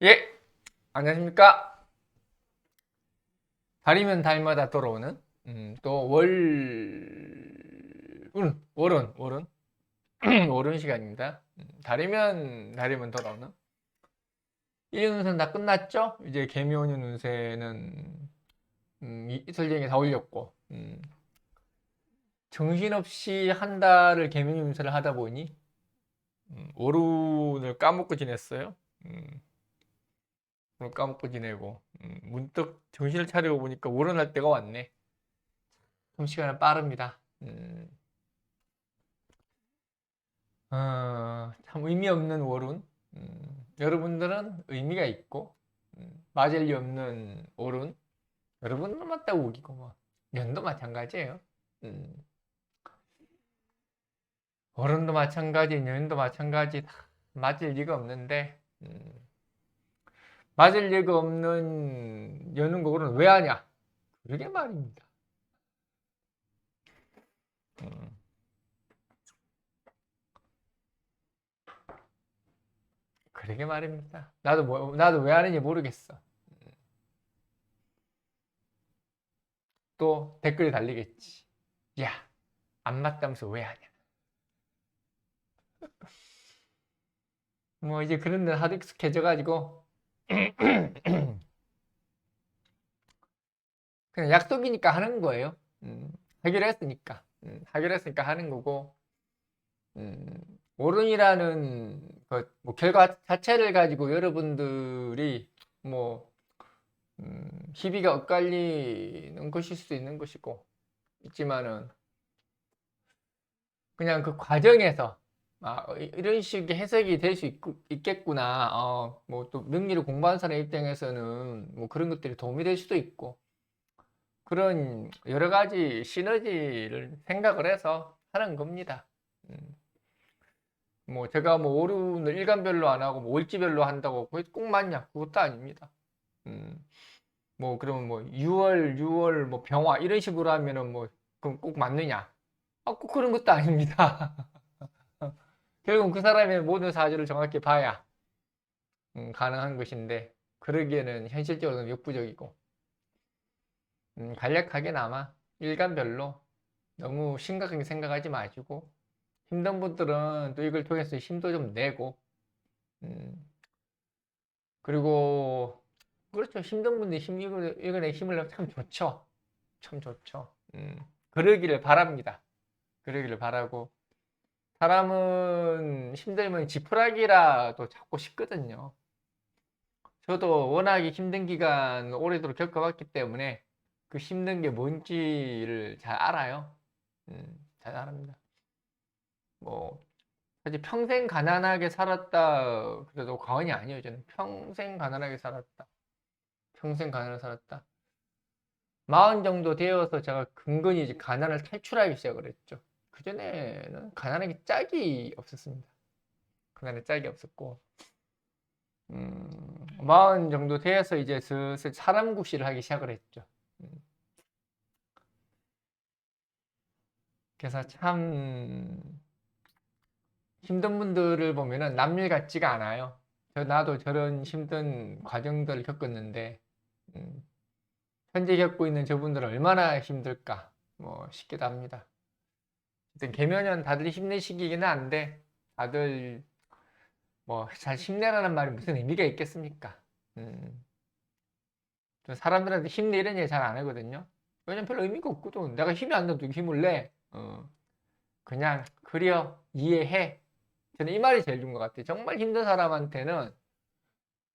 예, 안녕하십니까. 달이면 달마다 돌아오는 또 월은 월은 시간입니다. 달이면 돌아오는 1년 운세는 다 끝났죠? 이제 개묘년 운세는 이틀 전에 다 올렸고 정신없이 한 달을 개묘년 운세를 하다 보니 월운을 까먹고 지냈어요. 음, 오늘 까먹고 지내고 문득 정신을 차리고 보니까 월은 할 때가 왔네. 좀 시간은 빠릅니다. 참 의미 없는 월운. 여러분들은 의미가 있고, 맞을 리 없는 월운. 여러분은 맞다고 우기고, 뭐, 년도 마찬가지예요. 음, 월운도 마찬가지, 년도 마찬가지, 다 맞을 리가 없는데, 맞을 리가 없는 연운과 월은 왜 하냐? 그러게 말입니다. 음, 그러게 말입니다. 나도 왜 하는지 모르겠어. 또 댓글이 달리겠지. 야, 안 맞다면서 왜 하냐? 뭐 이제 그런 데 하도 익숙해져가지고 그냥 약속이니까 하는 거예요. 하기로 했으니까. 하기로 했으니까 하는 거고, 오른이라는 뭐 결과 자체를 가지고 여러분들이 뭐, 희비가 엇갈리는 것일 수도 있는 것이고, 있지만은, 그냥 그 과정에서, 이런 식의 해석이 될 수 있겠구나. 뭐 또 명리를 공부하는 사람 입장에서는 뭐 그런 것들이 도움이 될 수도 있고, 그런 여러 가지 시너지를 생각을 해서 하는 겁니다. 음, 뭐 제가 뭐 오류는 일간별로 안 하고 뭐 월지별로 한다고 그게 꼭 맞냐? 그것도 아닙니다. 음, 뭐 그러면 뭐 6월 뭐 병화 이런 식으로 하면은 뭐 그럼 꼭 맞느냐? 꼭 그런 것도 아닙니다. 결국 그 사람의 모든 사주를 정확히 봐야 가능한 것인데 그러기에는 현실적으로는 역부족이고 간략하게나마 일간별로 너무 심각하게 생각하지 마시고 힘든 분들은 또 이걸 통해서 힘도 좀 내고 음, 그리고 그렇죠. 힘든 분들이 이거에 힘을 내면 참 좋죠. 참 좋죠. 그러기를 바랍니다. 그러기를 바라고 사람은 힘들면 지푸라기라도 잡고 싶거든요. 저도 워낙에 힘든 기간 오래도록 겪어봤기 때문에 그 힘든 게 뭔지를 잘 알아요. 잘 알합니다. 뭐 사실 평생 가난하게 살았다 그래도 과언이 아니에요. 저는 평생 가난하게 살았다. 평생 가난하게 살았다. 40 정도 되어서 제가 근근히 이제 가난을 탈출하기 시작을 했죠. 그전에는 가난하게 짝이 없었습니다. 가난에 짝이 없었고 40 정도 되어서 이제 슬슬 사람 구실을 하기 시작을 했죠. 음, 그래서 참 힘든 분들을 보면은 남일 같지가 않아요. 나도 저런 힘든 과정들을 겪었는데 음, 현재 겪고 있는 저분들은 얼마나 힘들까 뭐 싶기도 합니다. 하여튼 개면은 다들 힘내시기는 한데 다들 뭐 잘 힘내라는 말이 무슨 의미가 있겠습니까? 음, 저 사람들한테 힘내 이런 얘기 잘 안 하거든요. 왜냐면 별로 의미가 없거든. 내가 힘이 안 나도 힘을 내. 그냥 그려 이해해. 저는 이 말이 제일 좋은 것 같아요. 정말 힘든 사람한테는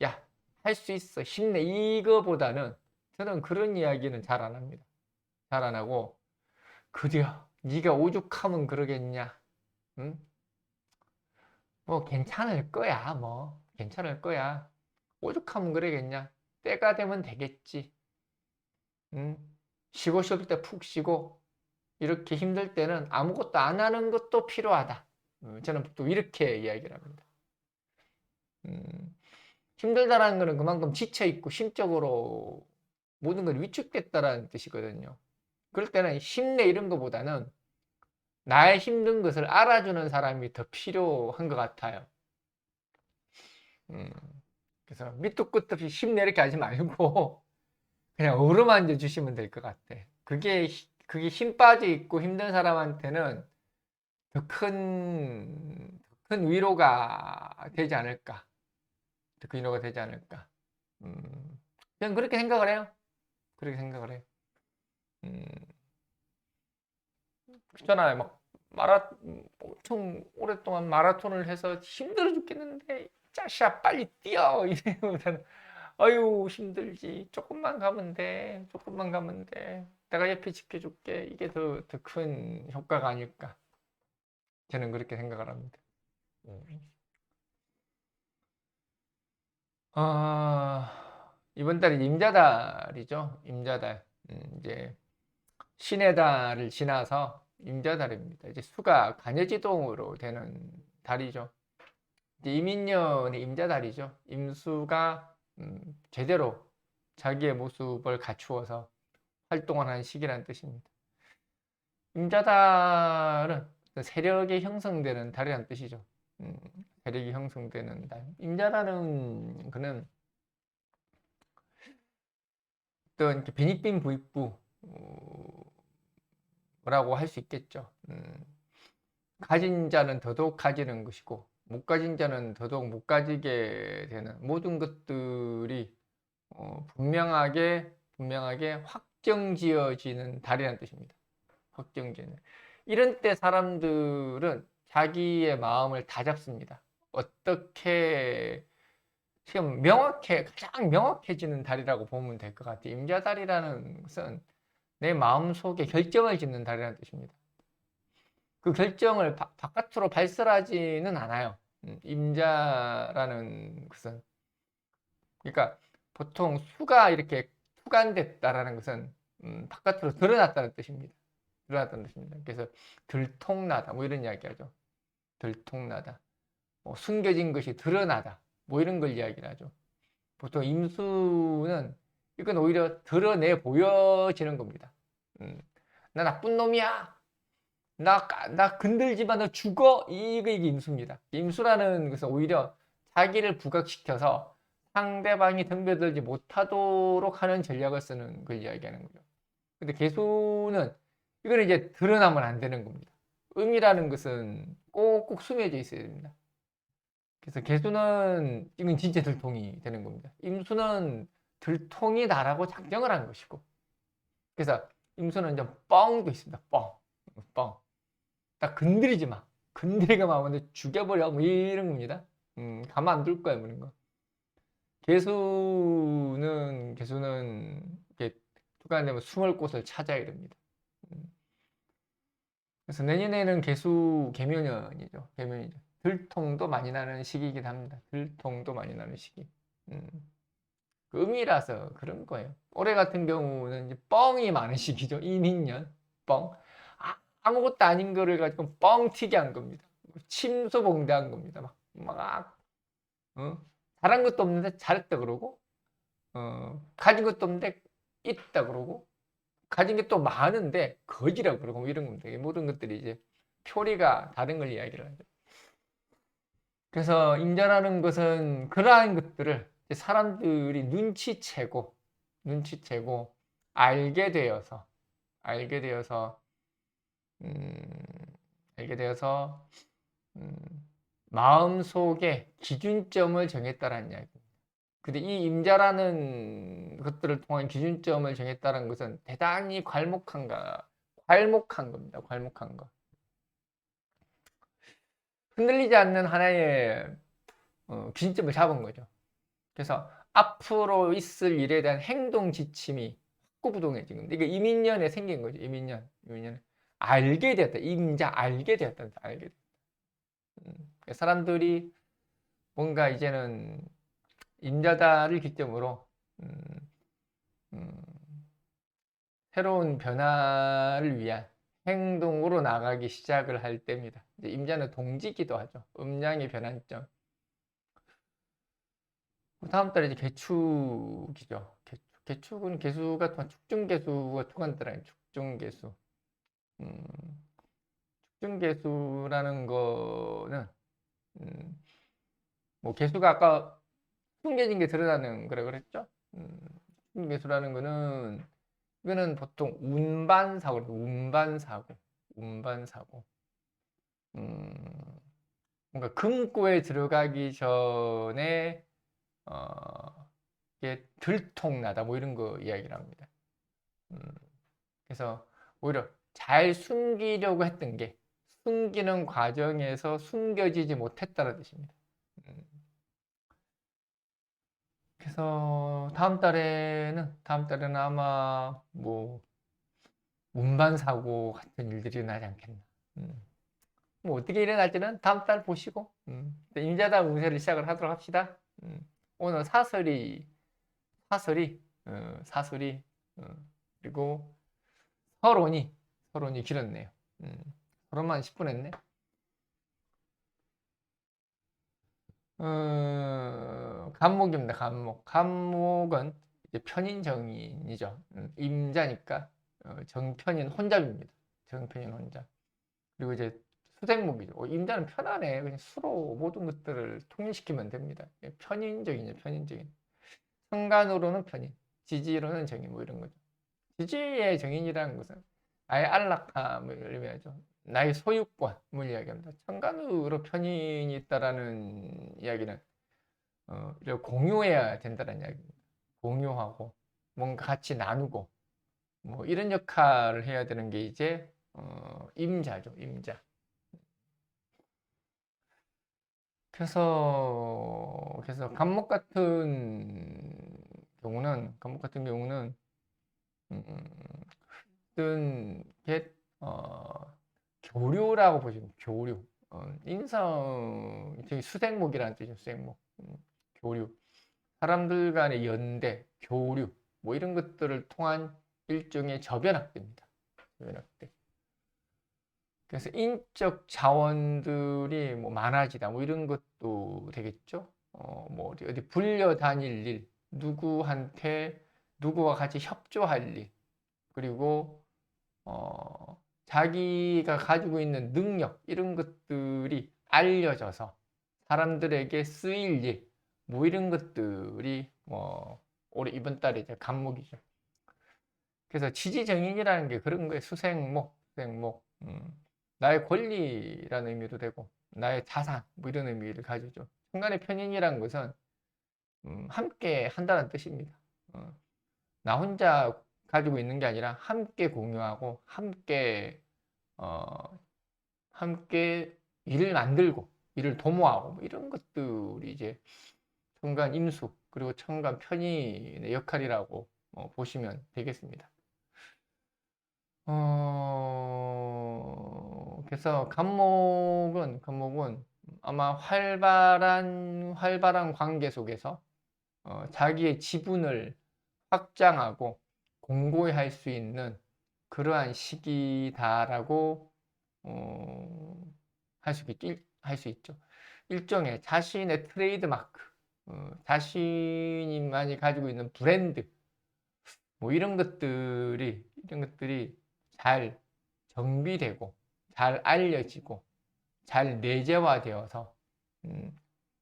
야, 할 수 있어. 힘내. 이거보다는 저는 그런 이야기는 잘 안 합니다. 잘 안 하고 그려. 네가 오죽하면 그러겠냐. 응? 뭐 괜찮을 거야. 뭐 괜찮을 거야. 오죽하면 그러겠냐. 때가 되면 되겠지. 응? 쉬고 싶을 때 푹 쉬고 이렇게 힘들 때는 아무것도 안 하는 것도 필요하다. 저는 또 이렇게 이야기를 합니다. 음, 힘들다라는 것은 그만큼 지쳐있고 심적으로 모든 걸 위축됐다라는 뜻이거든요. 그럴 때는 힘내 이런 것보다는 나의 힘든 것을 알아주는 사람이 더 필요한 것 같아요. 음, 그래서 밑도 끝도 없이 힘내 이렇게 하지 말고 그냥 어루만져 주시면 될 것 같아. 그게 힘 빠져 있고 힘든 사람한테는 더 큰 위로가 되지 않을까. 더 큰 위로가 되지 않을까. 그냥 그렇게 생각을 해요. 그렇게 생각을 해요. 음, 그렇잖아요. 막 엄청 오랫동안 마라톤을 해서 힘들어 죽겠는데, 자샤 빨리 뛰어 이러면 아유 힘들지. 조금만 가면 돼. 조금만 가면 돼. 내가 옆에 지켜줄게. 이게 더 큰 효과가 아닐까. 저는 그렇게 생각을 합니다. 이번 달이 임자달이죠. 임자달. 이제 신의 달을 지나서 임자달입니다. 이제 수가 간여지동으로 되는 달이죠. 이제 임인년의 임자달이죠. 임수가 제대로 자기의 모습을 갖추어서 활동을 하는 시기라는 뜻입니다. 임자달은 세력이 형성되는 달이라는 뜻이죠. 세력이 형성되는 달. 임자달은 그는 어떤 빈익빈 부익부라고 할 수 있겠죠. 가진 자는 더더욱 가지는 것이고 못 가진 자는 더더욱 못 가지게 되는 모든 것들이 분명하게 확정지어지는 달이라는 뜻입니다. 확정지는. 이런 때 사람들은 자기의 마음을 다 잡습니다. 어떻게 지금 가장 명확해지는 달이라고 보면 될 것 같아요. 임자달이라는 것은 내 마음 속에 결정을 짓는 달이라는 뜻입니다. 그 결정을 바깥으로 발설하지는 않아요. 임자라는 것은. 그러니까 보통 수가 이렇게 투간됐다라는 것은 바깥으로 드러났다는 뜻입니다. 드러났다는 뜻입니다. 그래서 들통나다 뭐 이런 이야기 하죠. 들통나다. 뭐 숨겨진 것이 드러나다. 뭐 이런 걸 이야기를 하죠. 보통 임수는 이건 오히려 드러내 보여지는 겁니다. 나 나쁜 놈이야. 나 건들지마 너 죽어. 이게 임수입니다. 임수라는 것은 오히려 자기를 부각시켜서 상대방이 덤벼들지 못하도록 하는 전략을 쓰는 걸 이야기하는 거죠. 근데 개수는 이거는 이제 드러나면 안 되는 겁니다. 음이라는 것은 꼭꼭 숨겨져 있어야 됩니다. 그래서 개수는 이건 진짜 들통이 되는 겁니다. 임수는 들통이 나라고 작정을 한 것이고, 그래서 임수는 좀 뻥도 있습니다. 뻥. 딱 건드리지 마. 건드리기만 하면 죽여버려. 뭐 이런 겁니다. 가만 안 둘 거야, 뭐 이런 거. 개수는 이렇게 투가 되면 숨을 곳을 찾아야 됩니다. 그래서 내년에는 개묘년이죠. 개묘년이죠. 들통도 많이 나는 시기이긴 합니다. 들통도 많이 나는 시기. 음, 음이라서 그런 거예요. 올해 같은 경우는 이제 뻥이 많은 시기죠. 이민년 뻥. 아무것도 아닌 거를 가지고 뻥튀기 한 겁니다. 침소봉대한 겁니다. 막 어? 잘한 것도 없는데 잘했다 그러고, 가진 것도 없는데 있다 그러고, 가진 게 또 많은데 거지라고 그러고 뭐 이런 겁니다. 모든 것들이 이제 표리가 다른 걸 이야기를 하죠. 그래서 임자라는 것은 그러한 것들을 사람들이 눈치채고 알게 되어서 알게 되어서 음, 알게 되어서 마음속에 기준점을 정했다라는 이야기입니다. 근데 이 임자라는 것들을 통한 기준점을 정했다는 것은 대단히 괄목한 겁니다. 괄목한 거. 흔들리지 않는 하나의 기준점을 잡은 거죠. 그래서 앞으로 있을 일에 대한 행동 지침이 확고부동해진 겁니다. 이게 이민년에 생긴 거죠. 이민년. 알게 되었다. 임자 알게 되었다. 알게 되었다. 사람들이 뭔가 이제는 임자다를 기점으로 음, 음, 새로운 변화를 위한 행동으로 나가기 시작을 할 때입니다. 이제 임자는 동지기도 하죠. 음양의 변환점. 다음 달에 이제 개축이죠. 개축은 개수가 축중개수가 통한다라는 축중개수. 음, 축중개수라는 거는 뭐 개수가 아까 숨겨진 게 드러나는 거라 그랬죠. 숨겨진 게 드러나는 거는 이거는 보통 운반사고, 운반사고, 운반사고. 뭔가 금고에 들어가기 전에 이게 들통나다 뭐 이런 거 이야기를 합니다. 그래서 오히려 잘 숨기려고 했던 게 숨기는 과정에서 숨겨지지 못했다는 뜻입니다. 그래서 다음 달에는 아마 뭐 운반 사고 같은 일들이 일어나지 않겠나. 뭐 어떻게 일어날지는 다음 달 보시고 임자다 운세를 시작을 하도록 합시다. 오늘 사설이 어, 그리고 서론이 길었네요. 서론만 10분 했네. 간목입니다. 간목은 이제 편인정인이죠. 임자니까 정편인 혼잡입니다. 정편인 혼잡. 그리고 이제 수생목이죠. 임자는 편하네. 그냥 수로 모든 것들을 통일시키면 됩니다. 편인적이죠. 편인적인. 성간으로는 편인, 지지로는 정인 뭐 이런 거죠. 지지의 정인이라는 것은 아예 안락함을 의미하죠. 나의 소유권을 이야기합니다. 천간으로 편인이 있다라는 이야기는 이렇게 공유해야 된다는 이야기입니다. 공유하고 뭔가 같이 나누고 뭐 이런 역할을 해야 되는 게 이제 임자죠. 임자. 그래서 간목 같은 경우는 어떤 게 교류라고 보시면 교류. 인성 되게 수생목이라는 뜻이죠. 수생목. 교류. 사람들 간의 연대, 교류 뭐 이런 것들을 통한 일종의 저변학대입니다. 저변학대. 그래서 인적 자원들이 뭐 많아지다 뭐 이런 것도 되겠죠. 뭐 어디 불려 다닐 일, 누구와 같이 협조할 일, 그리고 자기가 가지고 있는 능력 이런 것들이 알려져서 사람들에게 쓰일 일, 뭐 이런 것들이 올해 이번 달에 이제 간목이죠. 그래서 지지정인이라는 게 그런 거예요. 수생목. 나의 권리라는 의미도 되고 나의 자산 뭐 이런 의미를 가지죠. 순간의 편인이라는 것은 함께 한다는 뜻입니다. 나 혼자 가지고 있는 게 아니라 함께 공유하고 함께 일을 만들고 일을 도모하고 뭐 이런 것들이 이제 천간 임수 그리고 천간 편인의 역할이라고 보시면 되겠습니다. 그래서 간목은 아마 활발한 관계 속에서 자기의 지분을 확장하고 공고히 할 수 있는 그러한 시기다라고 할 수 있죠. 일종의 자신의 트레이드 마크, 자신이 많이 가지고 있는 브랜드, 뭐 이런 것들이 잘 정비되고 잘 알려지고 잘 내재화되어서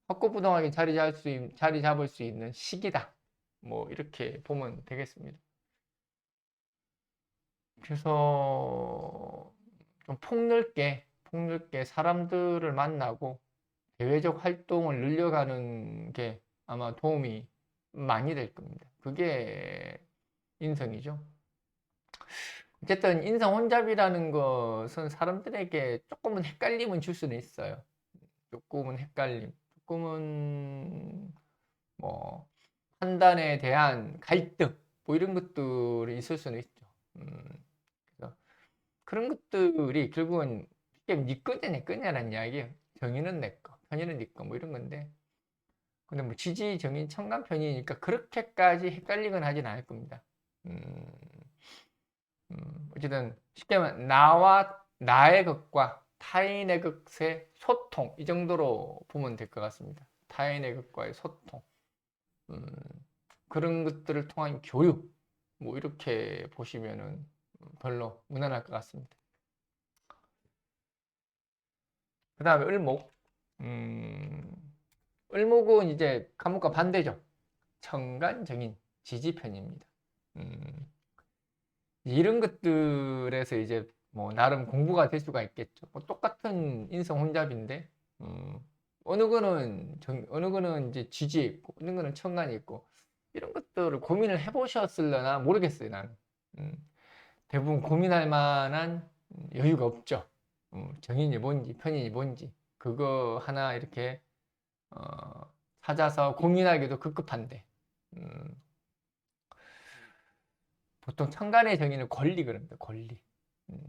확고부동하게 자리 잡을 수 있는 시기다. 뭐 이렇게 보면 되겠습니다. 그래서 좀 폭넓게 사람들을 만나고 대외적 활동을 늘려가는 게 아마 도움이 많이 될 겁니다. 그게 인성이죠. 어쨌든 인성 혼잡이라는 것은 사람들에게 조금은 헷갈림은 줄 수는 있어요. 조금은 헷갈림, 조금은 뭐 판단에 대한 갈등, 뭐 이런 것들이 있을 수는 있죠. 그래서 그런 것들이 결국은 네 거냐 내 거냐라는 이야기예요. 정의는 내 거, 편의는 네 거, 뭐 이런 건데. 근데 뭐 지지, 정의, 청간 편이니까 그렇게까지 헷갈리건 하진 않을 겁니다. 어쨌든 쉽게 말하면 나의 것과 타인의 것의 소통 이 정도로 보면 될 것 같습니다. 타인의 것과의 소통 그런 것들을 통한 교류 뭐 이렇게 보시면은 별로 무난할 것 같습니다. 그 다음에 을목 을목은 이제 간목과 반대죠. 천간, 정인, 지지편입니다. 이런 것들에서 이제 뭐 나름 공부가 될 수가 있겠죠. 뭐 똑같은 인성 혼잡인데 어느 거는 이제 지지에 있고 어느 거는 천간에 있고 이런 것들을 고민을 해보셨을려나 모르겠어요. 나는 대부분 고민할 만한 여유가 없죠. 정인이 뭔지 편인이 뭔지 그거 하나 이렇게 찾아서 고민하기도 급급한데 보통 천간의 정의는 권리 그럽니다. 권리.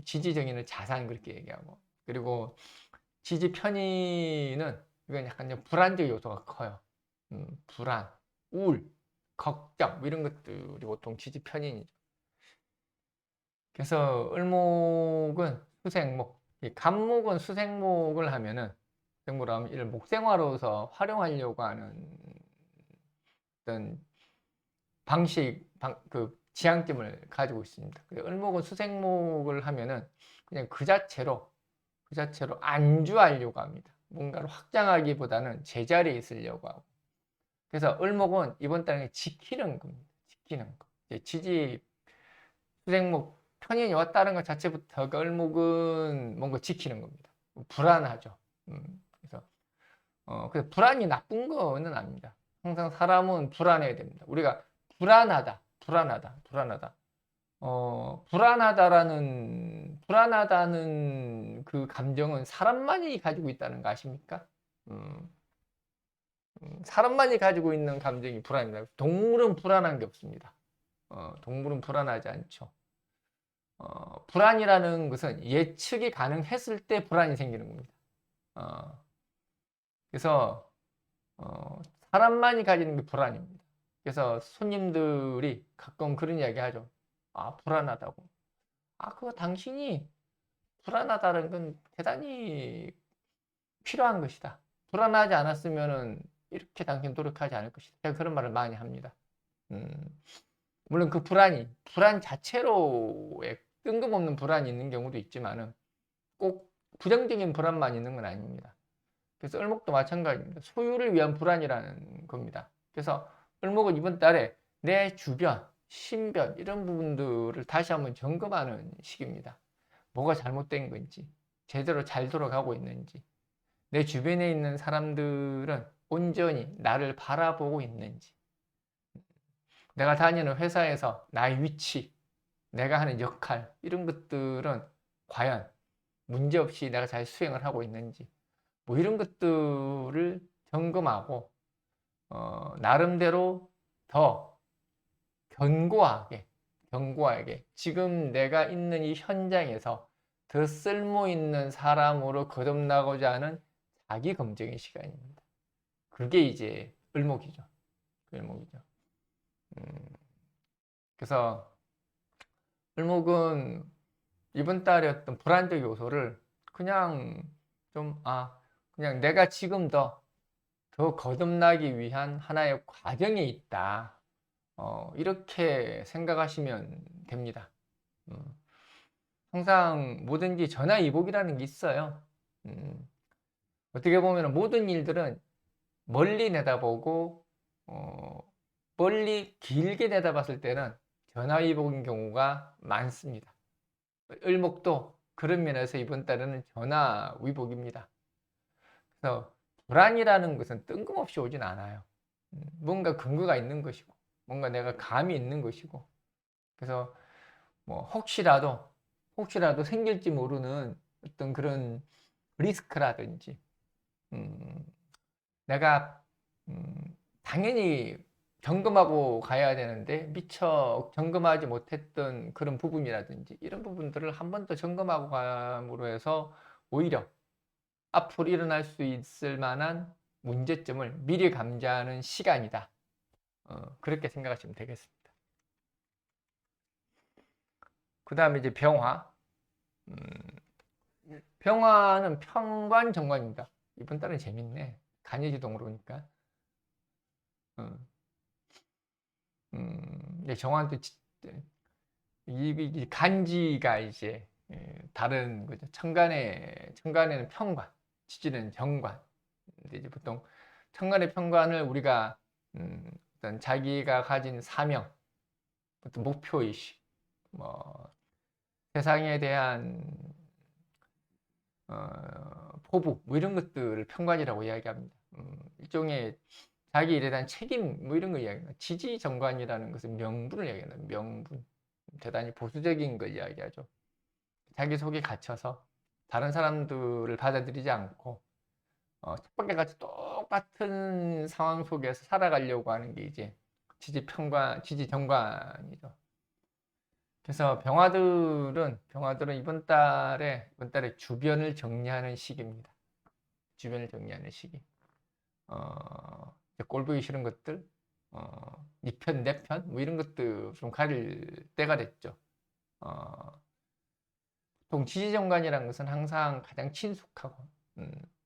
지지 정의는 자산 그렇게 얘기하고 그리고 지지 편의는 이건 약간 좀 불안적 요소가 커요. 불안, 우울, 걱정 뭐 이런 것들이 보통 지지 편인이죠. 그래서 을목은 수생목, 간목은 수생목을 하면은 수생목을 하면 이를 목생화로서 활용하려고 하는 어떤 그 지향점을 가지고 있습니다. 을목은 수생목을 하면은 그냥 그 자체로 안주하려고 합니다. 뭔가를 확장하기보다는 제자리에 있으려고 하고. 그래서 을목은 이번 달에 지키는 겁니다. 지키는 거. 지지 수생목 편인이 왔다는 것 자체부터가 을목은 뭔가 지키는 겁니다. 불안하죠. 그래서 불안이 나쁜 거는 아닙니다. 항상 사람은 불안해야 됩니다. 우리가 불안하다. 불안하다는 그 감정은 사람만이 가지고 있다는 거 아십니까? 사람만이 가지고 있는 감정이 불안입니다. 동물은 불안한 게 없습니다. 동물은 불안하지 않죠. 불안이라는 것은 예측이 가능했을 때 불안이 생기는 겁니다. 그래서 사람만이 가지는 게 불안입니다. 그래서 손님들이 가끔 그런 이야기 하죠. 아, 불안하다고. 아, 그거 당신이 불안하다는 건 대단히 필요한 것이다. 불안하지 않았으면은 이렇게 당신 노력하지 않을 것이다. 제가 그런 말을 많이 합니다. 물론 그 불안 자체로의 뜬금없는 불안이 있는 경우도 있지만은 꼭 부정적인 불안만 있는 건 아닙니다. 그래서 을목도 마찬가지입니다. 소유를 위한 불안이라는 겁니다. 그래서 을목은 이번 달에 내 주변, 신변 이런 부분들을 다시 한번 점검하는 시기입니다. 뭐가 잘못된 건지, 제대로 잘 돌아가고 있는지, 내 주변에 있는 사람들은 온전히 나를 바라보고 있는지, 내가 다니는 회사에서 나의 위치, 내가 하는 역할 이런 것들은 과연 문제없이 내가 잘 수행을 하고 있는지 뭐 이런 것들을 점검하고 나름대로 더 견고하게 지금 내가 있는 이 현장에서 더 쓸모 있는 사람으로 거듭나고자 하는 자기 검증의 시간입니다. 그게 이제 을목이죠. 을목이죠. 그래서 을목은 이번 달의 어떤 불안적 요소를 그냥 그냥 내가 지금 더 거듭나기 위한 하나의 과정에 있다. 이렇게 생각하시면 됩니다. 항상 뭐든지 전화위복이라는 게 있어요. 어떻게 보면 모든 일들은 멀리 내다보고 멀리 길게 내다봤을 때는 전화위복인 경우가 많습니다. 을목도 그런 면에서 이번 달에는 전화위복입니다. 그래서 불안이라는 것은 뜬금없이 오진 않아요. 뭔가 근거가 있는 것이고 뭔가 내가 감이 있는 것이고 그래서 뭐 혹시라도 생길지 모르는 어떤 그런 리스크라든지 내가 당연히 점검하고 가야 되는데 미처 점검하지 못했던 그런 부분이라든지 이런 부분들을 한 번 더 점검하고 감으로 해서 오히려 앞으로 일어날 수 있을 만한 문제점을 미리 감지하는 시간이다. 그렇게 생각하시면 되겠습니다. 그 다음에 이제 병화. 병화는 평관정관입니다. 이번 달은 재밌네. 간여지동으로 오니까. 정화는 이 간지가 이제 다른 거죠. 천간에는 평관, 지지는 정관. 근데 이제 보통 천간의 평관을 우리가 어떤 자기가 가진 사명, 어떤 목표의식, 뭐 세상에 대한 포부 뭐 이런 것들을 평관이라고 이야기합니다. 일종의 자기 일에 대한 책임 뭐 이런 걸 이야기합니다. 지지정관이라는 것은 명분을 이야기합니다. 명분. 대단히 보수적인 걸 이야기하죠. 자기 속에 갇혀서 다른 사람들을 받아들이지 않고 쳇바퀴 같이 똑같은 상황 속에서 살아가려고 하는 게 이제 지지평관, 지지정관이죠. 그래서 병화들은 이번 달에 주변을 정리하는 시기입니다. 주변을 정리하는 시기. 꼴 보기 싫은 것들, 니 편, 내 편, 뭐 이런 것들 좀 가릴 때가 됐죠. 보통 지지정관이라는 것은 항상 가장 친숙하고,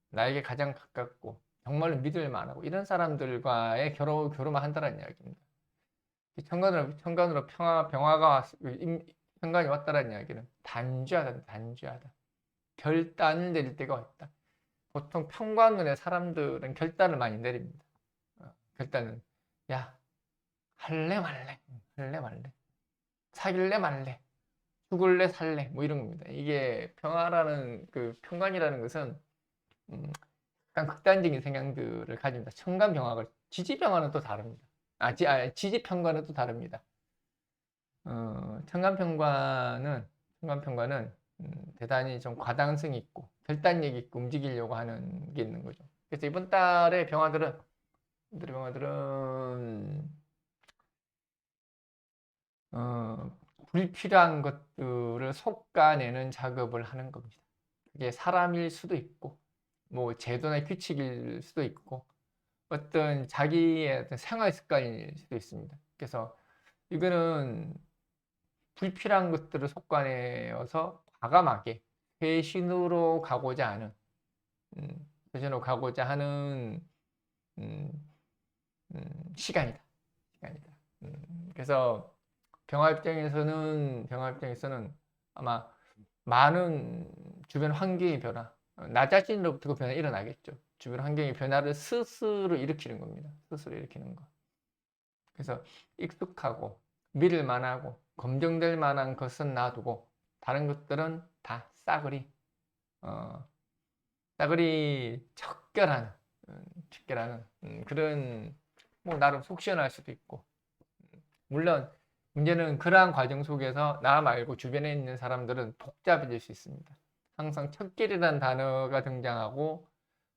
나에게 가장 가깝고, 정말로 믿을 만하고, 이런 사람들과의 교류만 한다는 이야기입니다. 천간으로 평관이 왔다는 이야기는 단죄하다. 결단을 내릴 때가 왔다. 보통 평관운의 사람들은 결단을 많이 내립니다. 결단은, 야, 할래 말래, 사귈래 말래, 죽을래 살래, 뭐 이런 겁니다. 이게 평관이라는 것은, 약간 극단적인 성향들을 가집니다. 천간병화가, 지지병화는 또 다릅니다. 지지평관은 또 다릅니다. 천간평관은 대단히 좀 과당성 있고 결단력 있고 움직이려고 하는 게 있는 거죠. 그래서 이번 달에 병화들은 불필요한 것들을 솎아내는 작업을 하는 겁니다. 그게 사람일 수도 있고 뭐 제도나 규칙일 수도 있고 어떤 자기의 어떤 생활 습관일 수도 있습니다. 그래서 이거는 불필요한 것들을 솎아내어서 과감하게 회신으로 가고자 하는 시간이다. 그래서 병화 입장에서는 아마 많은 주변 환경의 변화, 나 자신으로부터 그 변화가 일어나겠죠. 주변 환경의 변화를 스스로 일으키는 겁니다. 스스로 일으키는 거. 그래서 익숙하고 믿을 만하고 검증될 만한 것은 놔두고 다른 것들은 다 싸그리 척결하는 그런 뭐 나름 속 시원할 수도 있고 물론 문제는 그러한 과정 속에서 나 말고 주변에 있는 사람들은 복잡해질 수 있습니다. 항상 척결이라는 단어가 등장하고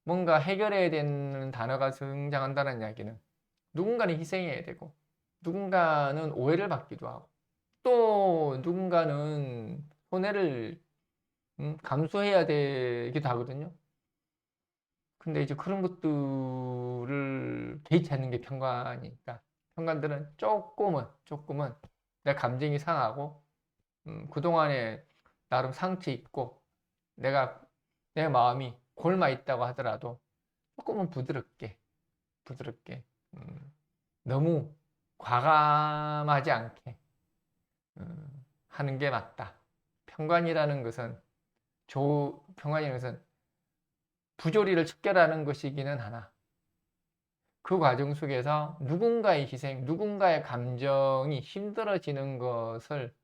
뭔가 해결해야 되는 단어가 등장한다는 이야기는 누군가는 희생해야 되고 누군가는 오해를 받기도 하고 또 누군가는 손해를 감수해야 되기도 하거든요. 근데 이제 그런 것들을 개의치 않는 게 평관이니까 평관들은 조금은 내 감정이 상하고 그동안에 나름 상처 있고 내 마음이 골마 있다고 하더라도 조금은 부드럽게 너무 과감하지 않게 하는 게 맞다. 평관이라는 것은 부조리를 척결하는 것이기는 하나 그 과정 속에서 누군가의 희생, 누군가의 감정이 힘들어지는 것을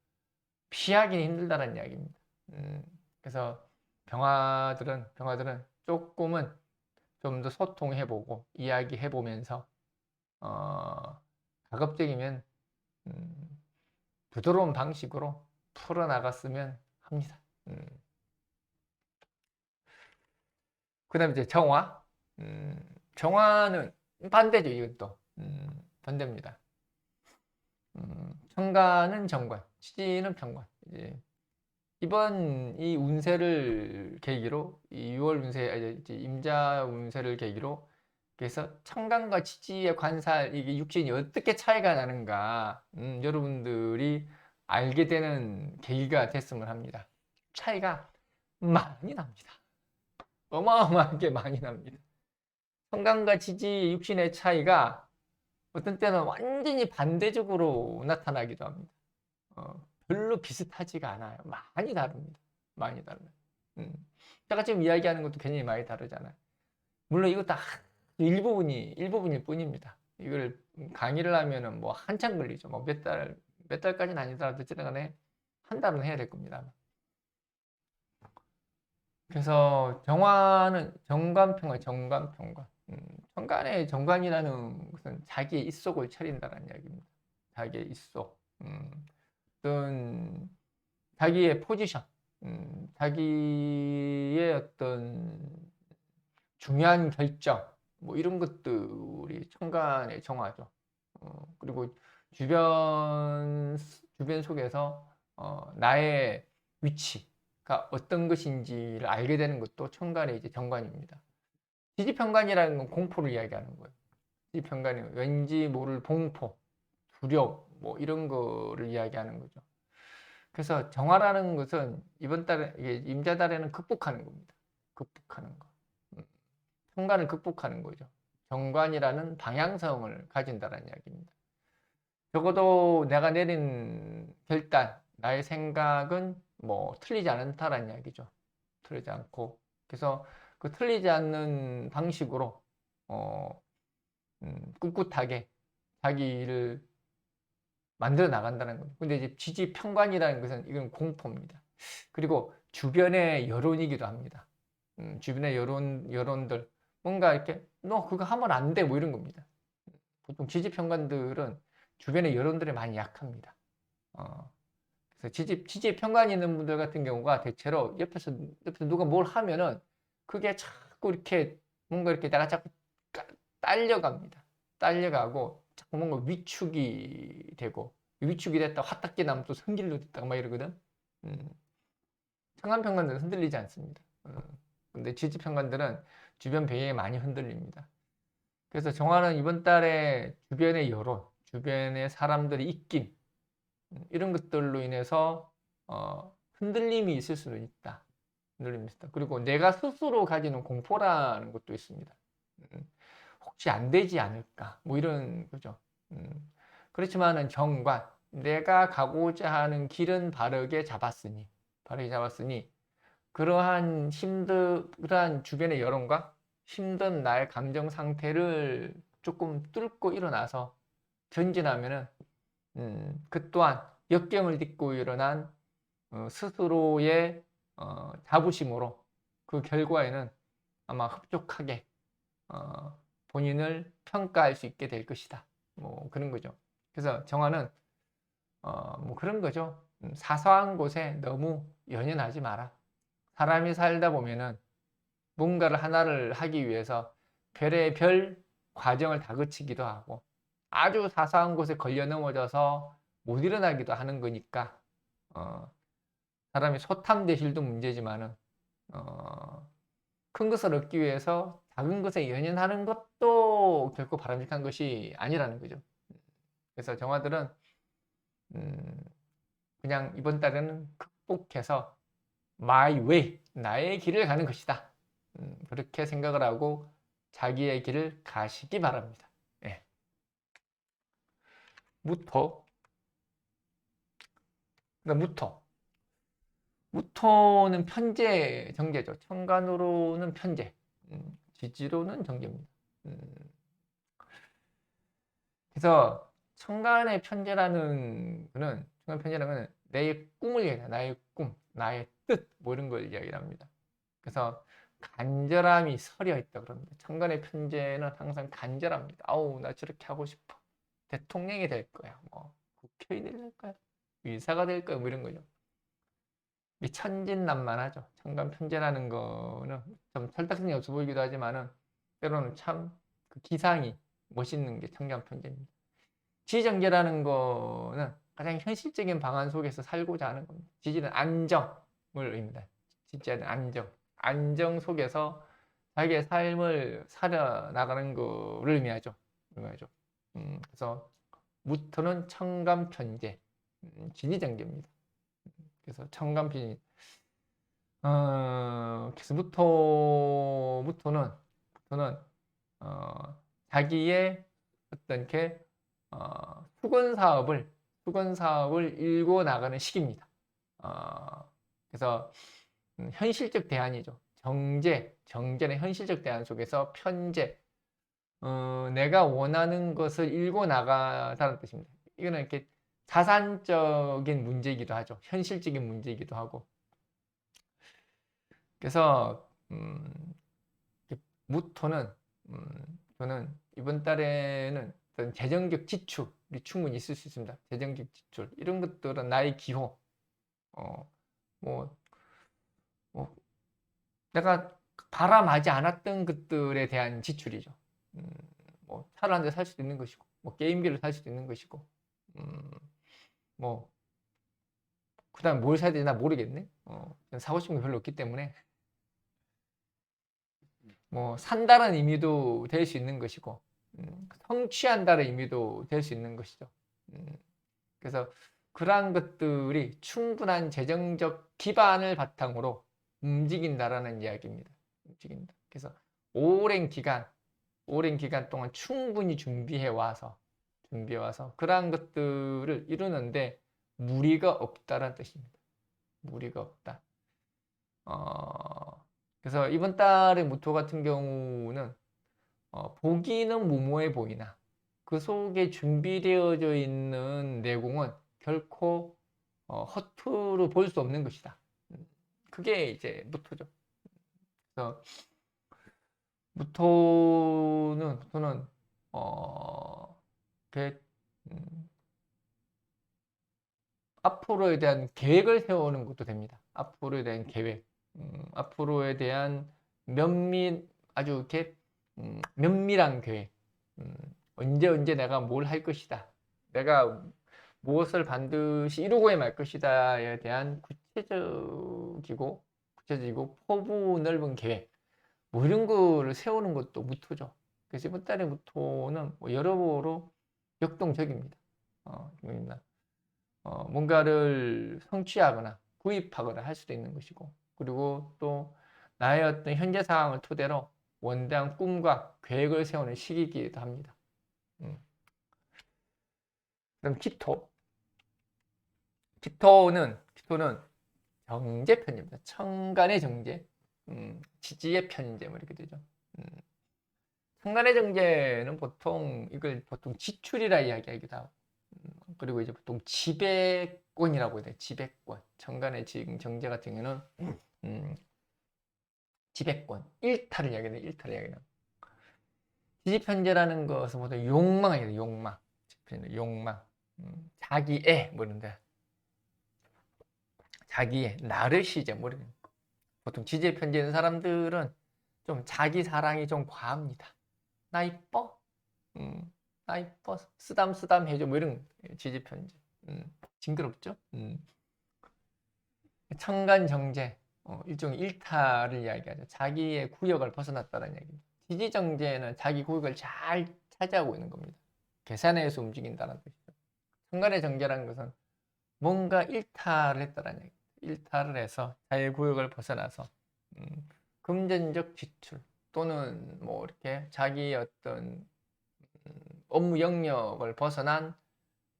피하기는 힘들다는 이야기입니다. 그래서 병화들은 조금은 좀 더 소통해보고 이야기해보면서 가급적이면 부드러운 방식으로 풀어나갔으면 합니다. 그 다음에 이제 정화는 반대죠. 이건 또 반대입니다. 천간은 정관, 치지는 평관. 이번 이 운세를 계기로 이 6월 운세, 이제 임자 운세를 계기로 그래서 천간과 치지의 관살 이게 육신이 어떻게 차이가 나는가 여러분들이 알게 되는 계기가 됐으면 합니다. 차이가 많이 납니다. 어마어마하게 많이 납니다. 천간과 치지 육신의 차이가 어떤 때는 완전히 반대적으로 나타나기도 합니다. 별로 비슷하지가 않아요. 많이 다릅니다. 많이 달라요. 제가 지금 이야기하는 것도 굉장히 많이 다르잖아요. 물론 이것도 일부분일 뿐입니다. 이걸 강의를 하면은 뭐 한참 걸리죠. 뭐 몇 달까지는 아니더라도 어쨌든 한 달은 해야 될 겁니다. 그래서 정화는 정관평가. 정관의 정관이라는 것은 자기의 입속을 차린다는 이야기입니다. 자기의 입속. 어떤 자기의 포지션, 자기의 어떤 중요한 결정, 뭐 이런 것들이 천간의 정화죠. 그리고 주변 속에서 나의 위치가 어떤 것인지를 알게 되는 것도 천간의 이제 정관입니다. 지지편관이라는 건 공포를 이야기하는 거예요. 지지편관이 왠지 모를 공포, 두려움, 뭐 이런 거를 이야기하는 거죠. 그래서 정화라는 것은 이번 달에 임자달에는 극복하는 겁니다. 극복하는 거. 천간을 극복하는 거죠. 정관이라는 방향성을 가진다는 이야기입니다. 적어도 내가 내린 결단, 나의 생각은 뭐 틀리지 않다라는 이야기죠. 틀리지 않고. 그래서 그 틀리지 않는 방식으로 꿋꿋하게 자기 일을 만들어 나간다는 겁니다. 근데 이제 지지편관이라는 것은 이건 공포입니다. 그리고 주변의 여론이기도 합니다. 주변의 여론들 뭔가 이렇게 너 그거 하면 안 돼 뭐 이런 겁니다. 보통 지지편관들은 주변의 여론들이 많이 약합니다. 그래서 지지편관이 있는 분들 같은 경우가 대체로 옆에서 누가 뭘 하면은 그게 자꾸 이렇게 뭔가 이렇게 내가 자꾸 딸려갑니다. 딸려가고 자꾸 뭔가 위축이 되고 위축이 됐다 화딱지 나면 또 성질로 됐다가 막 이러거든. 천간편관들은 흔들리지 않습니다. 근데 지지편관들은 주변 배경에 많이 흔들립니다. 그래서 정화는 이번 달에 주변의 여론, 주변의 사람들의 입김 이런 것들로 인해서 흔들림이 있을 수도 있다. 흔들림이 있다. 그리고 내가 스스로 가지는 공포라는 것도 있습니다. 혹시 안 되지 않을까? 뭐 이런 거죠. 그렇지만은 정관, 내가 가고자 하는 길은 바르게 잡았으니 그러한 주변의 여론과 힘든 나의 감정 상태를 조금 뚫고 일어나서 전진하면은 그 또한 역경을 딛고 일어난 스스로의 자부심으로 그 결과에는 아마 흡족하게 본인을 평가할 수 있게 될 것이다. 뭐 그런 거죠. 그래서 정화는 뭐 그런 거죠. 사소한 곳에 너무 연연하지 마라. 사람이 살다 보면은 뭔가를 하나를 하기 위해서 별의 별 과정을 다 거치기도 하고 아주 사소한 곳에 걸려 넘어져서 못 일어나기도 하는 거니까 사람이 소탐대실도 문제지만은 큰 것을 얻기 위해서 작은 것에 연연하는 것도 결코 바람직한 것이 아니라는 거죠. 그래서 정화들은 그냥 이번 달에는 극복해서 my way, 나의 길을 가는 것이다. 그렇게 생각을 하고 자기의 길을 가시기 바랍니다. 예. 무토. 무토는 편재 정제죠. 천간으로는 편재, 지지로는 정제입니다. 그래서 천간의 편재라는 거는 내 꿈을 얘기해요. 나의 꿈, 나의 뜻, 뭐 이런 걸 이야기를 합니다. 그래서 간절함이 서려 있다 그럽니다. 천간의 편재는 항상 간절합니다. 아우, 나 저렇게 하고 싶어. 대통령이 될 거야. 뭐 국회의원이 될 거야. 의사가 될 거야. 뭐 이런 거죠. 천진난만하죠. 천간 편재라는 거는 좀 철딱선이 없어 보이기도 하지만은 때로는 참 그 기상이 멋있는 게 천간 편재입니다. 지정제라는 거는 가장 현실적인 방안 속에서 살고자 하는 겁니다. 지지는 안정을 의미합니다. 지지는 안정 속에서 자기의 삶을 살아나가는 것을 의미하죠. 그래서 무토는 천간편재, 지지정제입니다. 그래서 천간편재. 그래서 무토는 자기의 어떤 수건 사업을 일궈 나가는 시기입니다. 그래서 현실적 대안이죠. 정제는 현실적 대안 속에서 편재, 내가 원하는 것을 일궈 나가다는 뜻입니다. 이거는 이렇게 자산적인 문제이기도 하죠. 현실적인 문제이기도 하고. 그래서 무토는 저는 이번 달에는 어떤 재정적 지출이 충분히 있을 수 있습니다. 재정적 지출 이런 것들은 나의 기호, 뭐, 뭐 내가 바람하지 않았던 것들에 대한 지출이죠. 뭐 차를 한 대 살 수도 있는 것이고, 뭐 게임기를 살 수도 있는 것이고, 뭐 그다음 뭘 사야 되나 모르겠네. 사고 싶은 게 별로 없기 때문에 뭐 산다는 의미도 될 수 있는 것이고, 성취한다는 의미도 될 수 있는 것이죠. 그래서 그러한 것들이 충분한 재정적 기반을 바탕으로 움직인다라는 이야기입니다. 움직인다. 그래서 오랜 기간 동안 충분히 준비해 와서 그러한 것들을 이루는데 무리가 없다라는 뜻입니다. 무리가 없다. 그래서 이번 달의 무토 같은 경우는 보기는 무모해 보이나 그 속에 준비되어져 있는 내공은 결코 허투루 볼 수 없는 것이다. 그게 이제 무토죠. 그래서 무토는 그, 앞으로에 대한 계획을 세우는 것도 됩니다. 앞으로에 대한 계획, 앞으로에 대한 아주 이렇게 면밀한 계획, 언제 내가 뭘 할 것이다, 내가 무엇을 반드시 이루고야 말 것이다에 대한 구체적이고 포부 넓은 계획, 뭐 이런 거를 세우는 것도 무토죠. 그래서 이번 달의 무토는 뭐 여러모로 역동적입니다. 뭔가를 성취하거나 구입하거나 할 수도 있는 것이고, 그리고 또 나의 어떤 현재 상황을 토대로 원대한 꿈과 계획을 세우는 시기이기도 합니다. 그럼 기토는 정제 편제입니다. 천간의 정제, 지지의 편제 뭐 이렇게 되죠. 천간의 정제는 이걸 보통 지출이라 이야기하기도 하고, 그리고 이제 보통 지배권이라고 해야 돼요. 지배권. 천간의 정제 같은 경우는 지배권, 일탈을 이야기해요. 일탈을 이야기해요. 지지편제라는 것은 보통 욕망이에요. 욕망. 자기애 뭐 이런데, 자기애, 나르시즘 뭐 이런. 보통 지지에 편제 있는 사람들은 좀 자기 사랑이 좀 과합니다. 나 이뻐? 나 이뻐? 쓰담 해줘 뭐 이런 지지 편제. 징그럽죠? 천간정제, 일종의 일탈을 이야기하죠. 자기의 구역을 벗어났다는 얘기입니다. 지지정제는 자기 구역을 잘 차지하고 있는 겁니다. 계산해서 움직인다는 뜻이죠. 천간의 정제라는 것은 뭔가 일탈을 했다는 얘기입니다. 일탈을 해서 자기 구역을 벗어나서 금전적 지출 또는 뭐 이렇게 자기의 어떤 업무 영역을 벗어난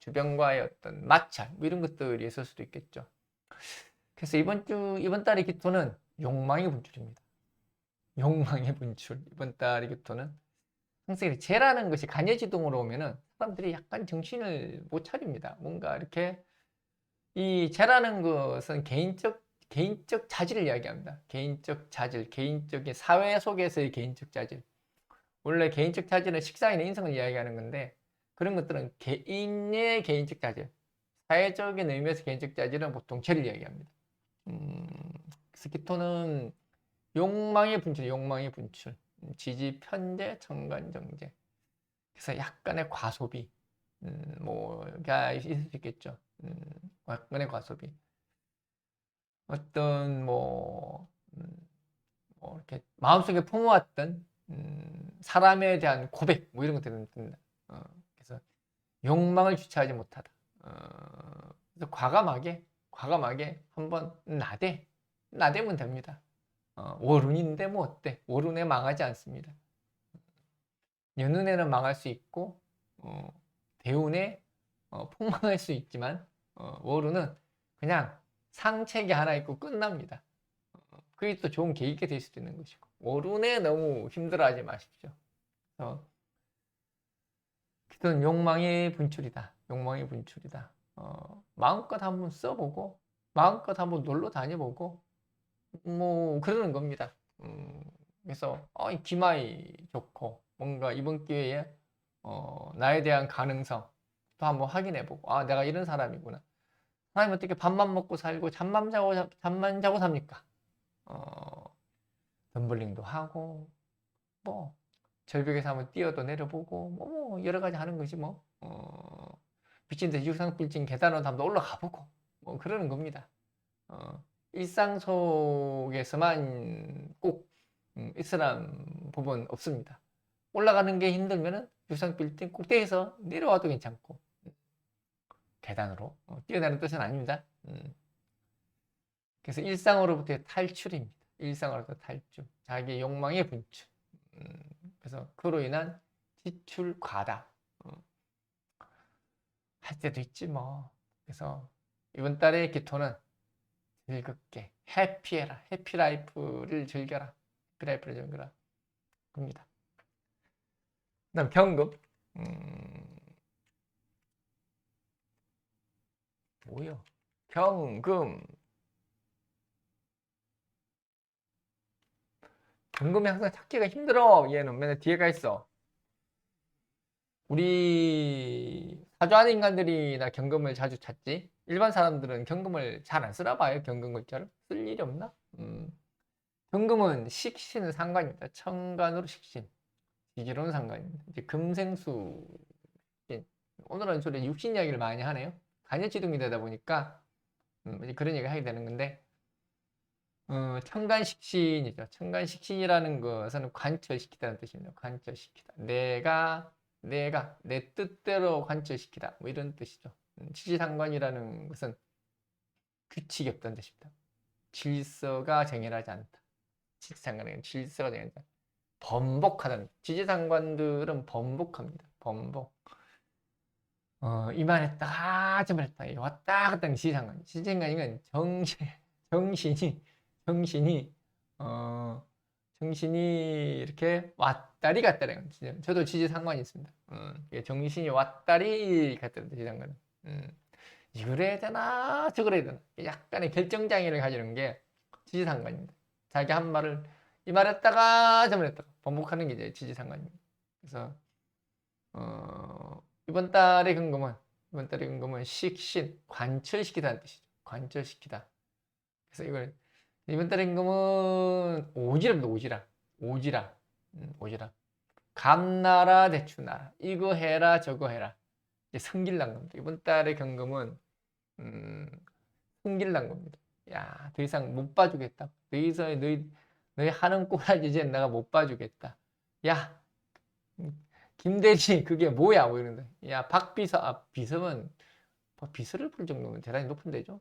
주변과의 어떤 마찰 뭐 이런 것들이 있을 수도 있겠죠. 그래서 이번 달의 기토는 욕망의 분출입니다. 욕망의 분출. 이번 달의 기토는 항상 재라는 것이 간여지동으로 오면은 사람들이 약간 정신을 못 차립니다. 뭔가 이렇게 이 재라는 것은 개인적 자질을 이야기합니다. 개인적 자질, 개인적인 사회 속에서의 개인적 자질. 원래 개인적 자질은 식상이나 인성을 이야기하는 건데 그런 것들은 개인의 개인적 자질, 사회적인 의미에서 개인적 자질은 보통 재를 이야기합니다. 그래서 기토는 욕망의 분출, 지지 편제, 천간정제. 그래서 약간의 과소비, 뭐가 있을 수 있겠죠. 약간의 과소비. 어떤 이렇게 마음속에 품어왔던 사람에 대한 고백, 뭐 이런 것들이 듭니다. 그래서 욕망을 주체하지 못하다. 그래서 과감하게 한번 나대면 됩니다. 월운인데 뭐 어때? 월운에 망하지 않습니다. 연운에는 망할 수 있고 대운에 폭망할 수 있지만 월운은 그냥 상책이 하나 있고 끝납니다. 그게 또 좋은 계기가 될 수도 있는 것이고, 월운에 너무 힘들어하지 마십시오. 그건 욕망의 분출이다. 욕망의 분출이다. 마음껏 한번 써보고, 마음껏 한번 놀러 다녀보고, 뭐, 그러는 겁니다. 그래서, 이 기마이 좋고, 뭔가 이번 기회에, 나에 대한 가능성 또 한번 확인해보고, 내가 이런 사람이구나. 사람이 어떻게 밥만 먹고 살고, 잠만 자고 삽니까? 덤블링도 하고, 뭐, 절벽에서 한번 뛰어도 내려보고, 뭐, 여러 가지 하는 거지, 뭐. 미친 듯이 육상빌딩 계단으로 한번 올라가 보고, 뭐, 그러는 겁니다. 일상 속에서만 꼭 있으란 부분 없습니다. 올라가는 게 힘들면은 육상빌딩 꼭대기에서 내려와도 괜찮고, 계단으로 뛰어내는 뜻은 아닙니다. 그래서 일상으로부터의 탈출입니다. 일상으로부터 탈출. 자기 욕망의 분출. 그래서 그로 인한 지출 과다. 할 때도 있지 뭐. 그래서 이번 달의 기토는 즐겁게 해피해라. 해피라이프를 즐겨라. 해피라이프를 즐겨라. 겁니다. 그다음 경금. 뭐요? 경금. 경금이 항상 찾기가 힘들어. 얘는 맨날 뒤에가 있어. 우리 사주하는 인간들이나 경금을 자주 찾지. 일반 사람들은 경금을 잘 안 쓰나 봐요. 경금 글자를 쓸 일이 없나? 경금은 식신은 상관입니다. 천간으로 식신, 지지로는 상관입니다. 이제 금생수. 오늘은 주로 육신 이야기를 많이 하네요. 간여지둥이 되다 보니까 이제 그런 얘기 하게 되는 건데, 천간식신이죠. 천간식신이라는 것은 관철시키다는 뜻입니다. 관철시키다. 내가 내 뜻대로 관철시키다. 뭐 이런 뜻이죠. 지지상관이라는 것은 규칙이 없다는 뜻입니다. 질서가 정연하지 않다. 지지상관은 질서가 정연하지 않다. 번복하다는. 지지상관들은 번복합니다. 번복. 이만했다, 저만했다. 왔다 갔다 하는 지지상관. 지지상관이면 정신이 정신이 이렇게 왔다리 갔다리. 저도 지지상관이 있습니다. 정신이 왔다리 갔다리 지지상관은. 이걸 해야 되나 저걸 해야 되나 약간의 결정장애를 가지는 게 지지상관입니다. 자기 한 말을 이 말했다가 저 말했다가 반복하는 게 이제 지지상관입니다. 그래서 이번 달의 근금은 식신 관철시키다는 뜻이죠. 관철시키다. 그래서 이걸 이번 달의 근금은 오지랍니다. 오지라. 감나라 대추나라. 이거 해라 저거 해라. 성질난 겁니다. 이번 달의 경금은 성질난 겁니다. 야, 더 이상 못 봐주겠다. 더 이상 너희 하는 꼬라지 이제 내가 못 봐주겠다. 야, 김대리 그게 뭐야? 뭐 이런데. 야, 박비서, 비서는 비서를 부를 정도면 대단히 높은 데죠.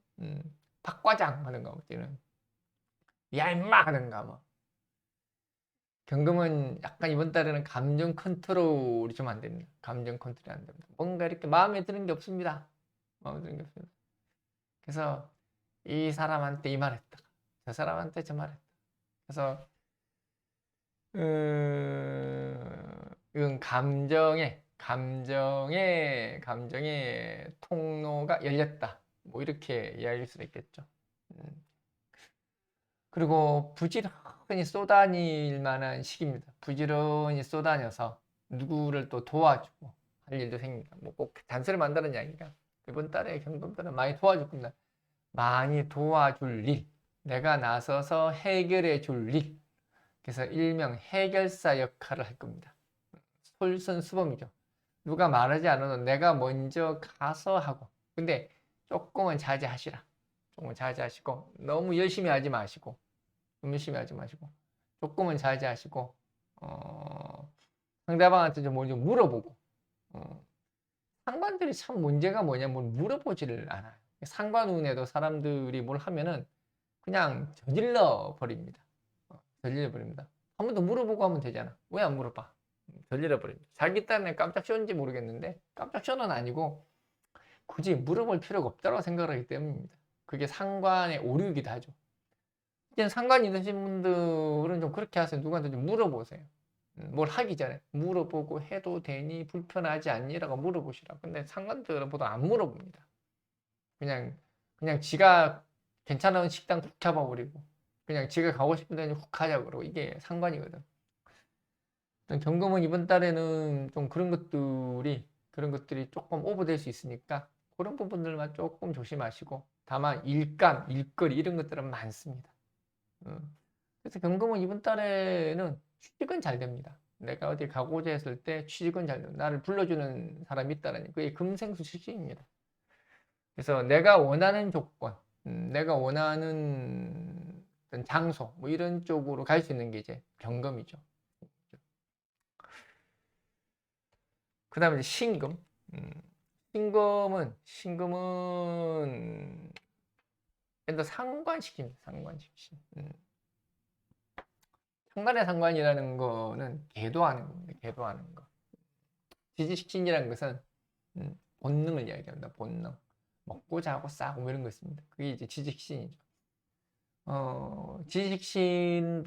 박과장 하는가 뭐 이런. 야, 임마 하는가 뭐. 경금은 약간 이번 달에는 감정 컨트롤이 좀 안 됩니다. 감정 컨트롤이 안 됩니다. 뭔가 이렇게 마음에 드는 게 없습니다. 마음에 드는 게 없습니다. 그래서 이 사람한테 이 말했다. 저 사람한테 저 말했다. 그래서 이건 감정의 통로가 열렸다. 뭐 이렇게 이야기할 수도 있겠죠. 그리고 부지런히 쏘다닐 만한 시기입니다. 부지런히 쏘다녀서 누구를 또 도와주고 할 일도 생깁니다. 뭐 꼭 단서를 만드는 이야기가 이번 달에 경금달은 많이 도와줄 겁니다. 많이 도와줄 일, 내가 나서서 해결해 줄 일. 그래서 일명 해결사 역할을 할 겁니다. 솔선수범이죠. 누가 말하지 않아도 내가 먼저 가서 하고. 근데 조금은 자제하시라. 조금은 자제하시고 너무 열심히 하지 마시고 조금은 자제하시고 상대방한테 좀 먼저 물어보고. 상관들이 참 문제가 뭐냐면 물어보지를 않아요. 상관운에도 사람들이 뭘 하면은 그냥 저질러 버립니다. 한 번 더 물어보고 하면 되잖아. 왜 안 물어봐? 저질러 버립니다. 자기 딴에 깜짝 쉬었는지 모르겠는데 깜짝 쉬어는 아니고 굳이 물어볼 필요가 없다고 생각을 하기 때문입니다. 그게 상관의 오류이기도 하죠. 이제 상관 있으신 분들은 좀 그렇게 하세요. 누구한테 좀 물어보세요. 뭘 하기 전에 물어보고 해도 되니 불편하지 않니라고 물어보시라고. 근데 상관들은 보통 안 물어봅니다. 그냥 지가 괜찮은 식당 훅 잡아버리고 그냥 지가 가고 싶은 데는 훅 가자 그러고 이게 상관이거든. 경금은 이번 달에는 좀 그런 것들이 조금 오버될 수 있으니까 그런 부분들만 조금 조심하시고, 다만 일감, 일거리 이런 것들은 많습니다. 그래서 경금은 이번 달에는 취직은 잘 됩니다. 내가 어디 가고자 했을 때 취직은 잘 됩니다. 나를 불러주는 사람이 있다는 그게 금생수 출신입니다. 그래서 내가 원하는 조건, 내가 원하는 어떤 장소 뭐 이런 쪽으로 갈 수 있는 게 이제 경금이죠. 그 다음에 이제 신금. 신금은 일단 상관시킵니다. 상관시키. 상관의 상관이라는 거는 계도하는 겁니다. 계도하는 거. 지지식신이라는 것은 본능을 이야기합니다. 본능. 먹고 자고 싸고 뭐 이런 거 있습니다. 그게 이제 지지식신이죠. 지지식신들은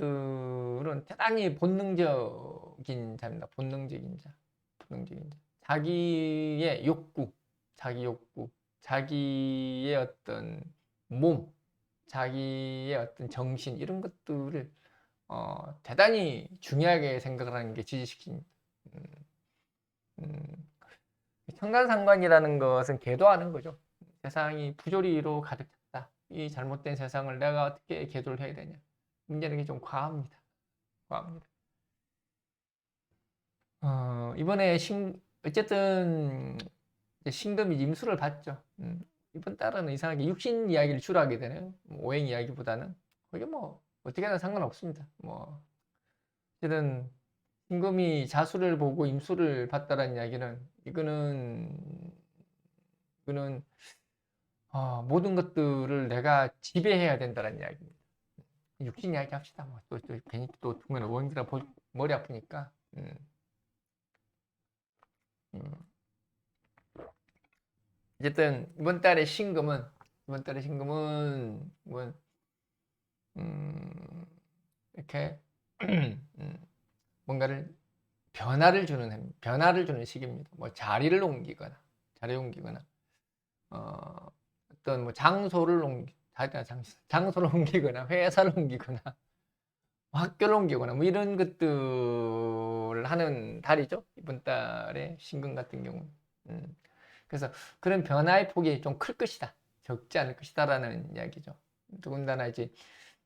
대단히 본능적인 자입니다. 본능적인 자. 자기의 욕구, 자기의 어떤 몸, 자기의 어떤 정신 이런 것들을 대단히 중요하게 생각을 하는 게 지지식신입니다. 청간상관이라는 것은 계도하는 거죠. 세상이 부조리로 가득 찼다. 이 잘못된 세상을 내가 어떻게 계도를 해야 되냐. 문제는 좀 과합니다. 이번에 어쨌든 신금이 임수를 봤죠. 이번 달은 이상하게 육신 이야기를 주로 하게 되네요. 오행 이야기보다는. 그게 뭐 어떻게 하나 상관없습니다. 뭐 어쨌든 신금이 자수를 보고 임수를 봤다는 이야기는 이거는 모든 것들을 내가 지배해야 된다는 이야기입니다. 육신 이야기 합시다. 뭐 또 괜히 또 중간에 오행이라 머리 아프니까. 어쨌든 이번 달에 신금은 뭐, 이렇게 뭔가를 변화를 주는 시기입니다. 뭐 자리를 옮기거나 어떤 뭐 장소를 옮기거나 회사를 옮기거나 학교를 옮기거나 뭐 이런 것들을 하는 달이죠. 이번 달에 신금 같은 경우는. 그래서 그런 변화의 폭이 좀 클 것이다. 적지 않을 것이다라는 이야기죠. 더군다나 이제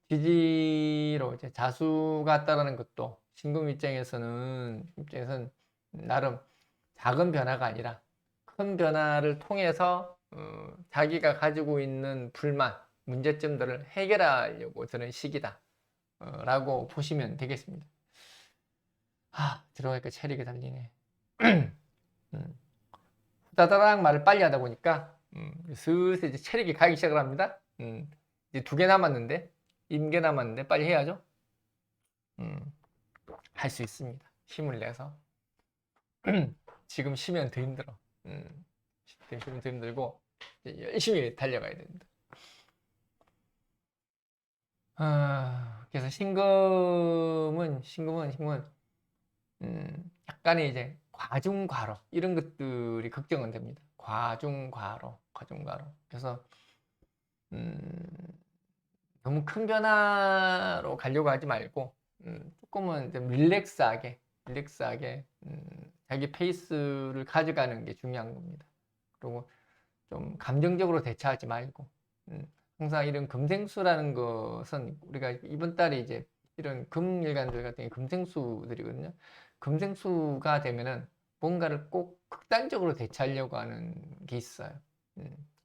지지로 이제 자수가 따르는 것도 신금 입장에서는 나름 작은 변화가 아니라 큰 변화를 통해서 자기가 가지고 있는 불만, 문제점들을 해결하려고 드는 시기다. 라고 보시면 되겠습니다. 들어가니까 체력이 달리네. 후다다닥 말을 빨리 하다 보니까 슬슬 이제 체력이 가기 시작을 합니다. 이제 2개 남았는데, 임계 남았는데 빨리 해야죠. 할 수 있습니다. 힘을 내서. 지금 쉬면 더 힘들어. 쉬면 더 힘들고 열심히 달려가야 됩니다. 그래서 신금은 약간의 이제 과중과로 이런 것들이 걱정은 됩니다. 과중과로. 그래서 너무 큰 변화로 가려고 하지 말고 조금은 좀 릴렉스하게 자기 페이스를 가져가는 게 중요한 겁니다. 그리고 좀 감정적으로 대처하지 말고 항상 이런 금생수라는 것은 우리가 이번 달에 이제 이런 금일간들 같은 게 금생수들이거든요. 금생수가 되면은 뭔가를 꼭 극단적으로 대처하려고 하는 게 있어요.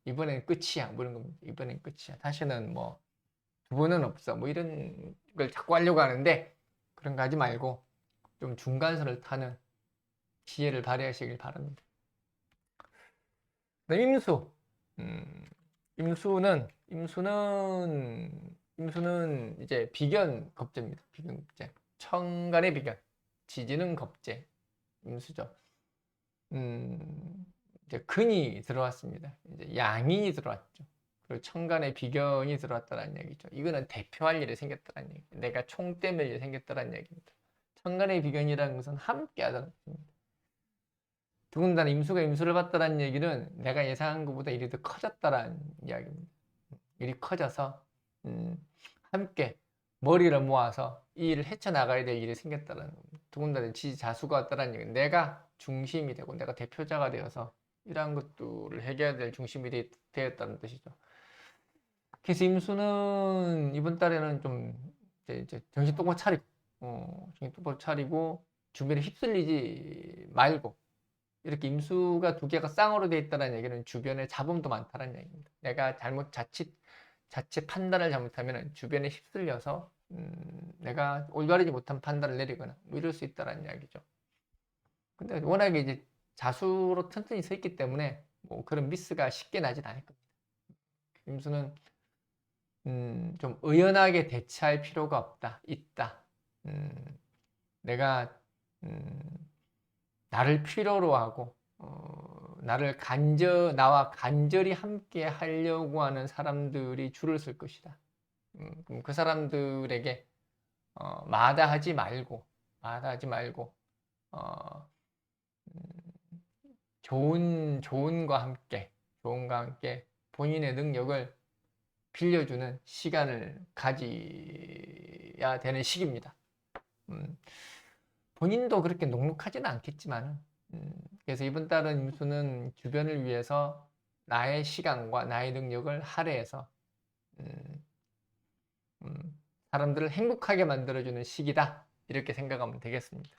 이번엔 끝이야. 뭐 이런 겁니다. 이번엔 끝이야. 다시는 뭐 두 번은 없어. 뭐 이런 걸 자꾸 하려고 하는데 그런 거 하지 말고 좀 중간선을 타는 지혜를 발휘하시길 바랍니다. 임수. 임수는 이제 비견 겁재입니다. 비견 겁재. 천간의 비견. 지지는 겁재. 임수죠. 이제 근이 들어왔습니다. 이제 양이 들어왔죠. 그리고 천간의 비견이 들어왔다는 얘기죠. 이거는 대표할 일이 생겼다는 얘기. 내가 총대 맬 일이 생겼다는 얘기입니다. 천간의 비견이라는 것은 함께 하다는 뜻입니다. 더군다나 임수가 임수를 봤다는 얘기는 내가 예상한 것보다 일이 더 커졌다라는 이야기입니다. 일이 커져서 함께 머리를 모아서 이 일을 헤쳐나가야 될 일이 생겼다는 겁니다. 더군다나 지지자수가 왔다는 얘기는 내가 중심이 되고 내가 대표자가 되어서 이러한 것들을 해결해야 될 중심이 되었다는 뜻이죠. 그래서 임수는 이번 달에는 좀 이제 정신 똑바로 차리고 정신 똑바로 차리고 주변에 휩쓸리지 말고, 이렇게 임수가 두 개가 쌍으로 되어 있다는 얘기는 주변에 잡음도 많다는 얘기입니다. 내가 자칫 판단을 잘못하면 주변에 휩쓸려서 내가 올바르지 못한 판단을 내리거나 뭐 이럴 수 있다는 이야기죠. 근데 워낙에 이제 자수로 튼튼히 서 있기 때문에 뭐 그런 미스가 쉽게 나진 않을 겁니다. 임수는 좀 의연하게 대처할 필요가 있다. 내가 나를 필요로 하고 나와 간절히 함께 하려고 하는 사람들이 줄을 쓸 것이다. 그 사람들에게 마다하지 말고 어, 좋은과 함께 본인의 능력을 빌려주는 시간을 가져야 되는 시기입니다. 본인도 그렇게 녹록하지는 않겠지만, 그래서 이번 달은 임수는 주변을 위해서 나의 시간과 나의 능력을 할애해서 사람들을 행복하게 만들어주는 시기다, 이렇게 생각하면 되겠습니다.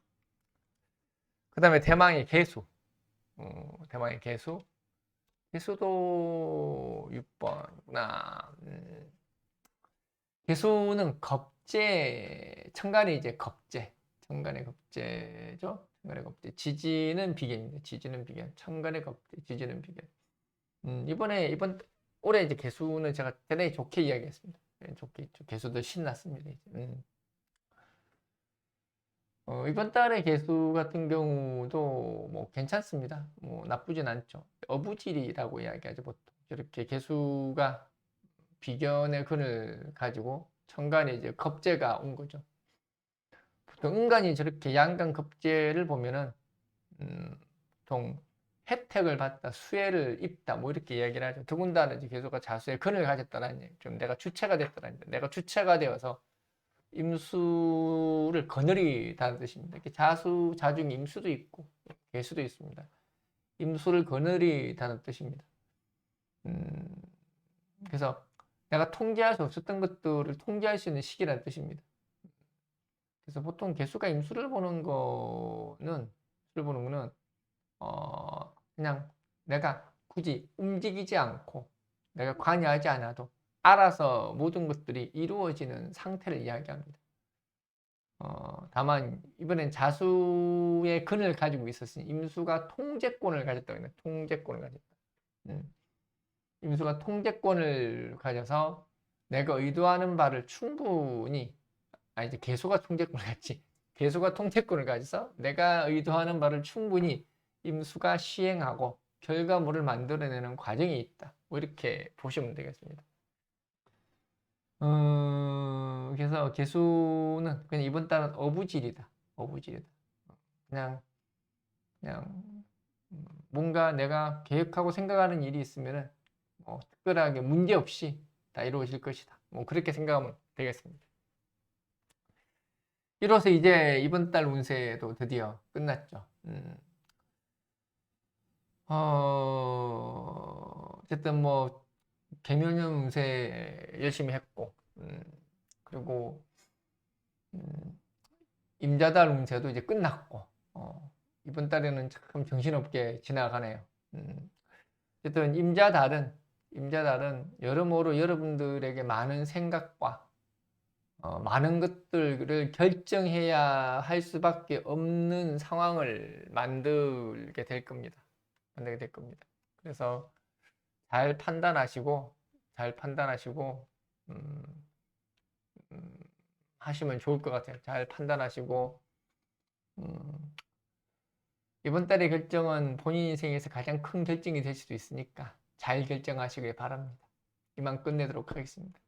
그 다음에 대망의 개수. 대망의 개수. 개수도 6번구나. 개수는 천간이 이제 천간의 겁재죠. 천간의 겁재. 지지는 비견입니다. 지지는 비견. 천간의 겁재, 지지는 비견. 올해 이제 개수는 제가 대단히 좋게 이야기했습니다. 좋게, 개수도 신났습니다. 이번 달의 개수 같은 경우도 뭐 괜찮습니다. 뭐 나쁘진 않죠. 어부질이라고 이야기하죠, 보통. 이렇게 개수가 비견의 근을 가지고 천간에 이제 겁재가 온 거죠. 보통 인간이 저렇게 양간 겁재를 보면은 보통 혜택을 받다, 수혜를 입다, 뭐 이렇게 이야기를 하죠. 더군다나 이제 개수가 자수의 근을 가졌다는 얘기, 좀 내가 주체가 됐다는 얘기, 내가 주체가 되어서 임수를 거느리다는 뜻입니다. 이렇게 자중에 임수도 있고 개수도 있습니다. 임수를 거느리다는 뜻입니다. 그래서 내가 통제할 수 없었던 것들을 통제할 수 있는 시기라는 뜻입니다. 그래서 보통 개수가 임수를 보는 거는 그냥 내가 굳이 움직이지 않고 내가 관여하지 않아도 알아서 모든 것들이 이루어지는 상태를 이야기합니다. 다만 이번엔 자수의 근을 가지고 있었으니 임수가 통제권을 가졌다고 합니다. 통제권을 가졌다. 임수가 통제권을 가져서 내가 의도하는 바를 충분히, 이제 개수가 통제권을 갖지. 개수가 통제권을 가져서 내가 의도하는 바를 충분히 임수가 시행하고 결과물을 만들어내는 과정이 있다. 뭐 이렇게 보시면 되겠습니다. 그래서 개수는 그냥 이번 달은 어부질이다. 그냥 뭔가 내가 계획하고 생각하는 일이 있으면은 특별하게 문제 없이 다 이루어질 것이다. 뭐 그렇게 생각하면 되겠습니다. 이로써 이제 이번 달 운세도 드디어 끝났죠. 어쨌든 뭐 개묘년 운세 열심히 했고, 그리고 임자달 운세도 이제 끝났고, 이번 달에는 참 정신없게 지나가네요. 어쨌든 임자달은 여러모로 여러분들에게 많은 생각과 많은 것들을 결정해야 할 수밖에 없는 상황을 만들게 될 겁니다. 그래서 잘 판단하시고 하시면 좋을 것 같아요. 잘 판단하시고 이번 달의 결정은 본인 인생에서 가장 큰 결정이 될 수도 있으니까 잘 결정하시길 바랍니다. 이만 끝내도록 하겠습니다.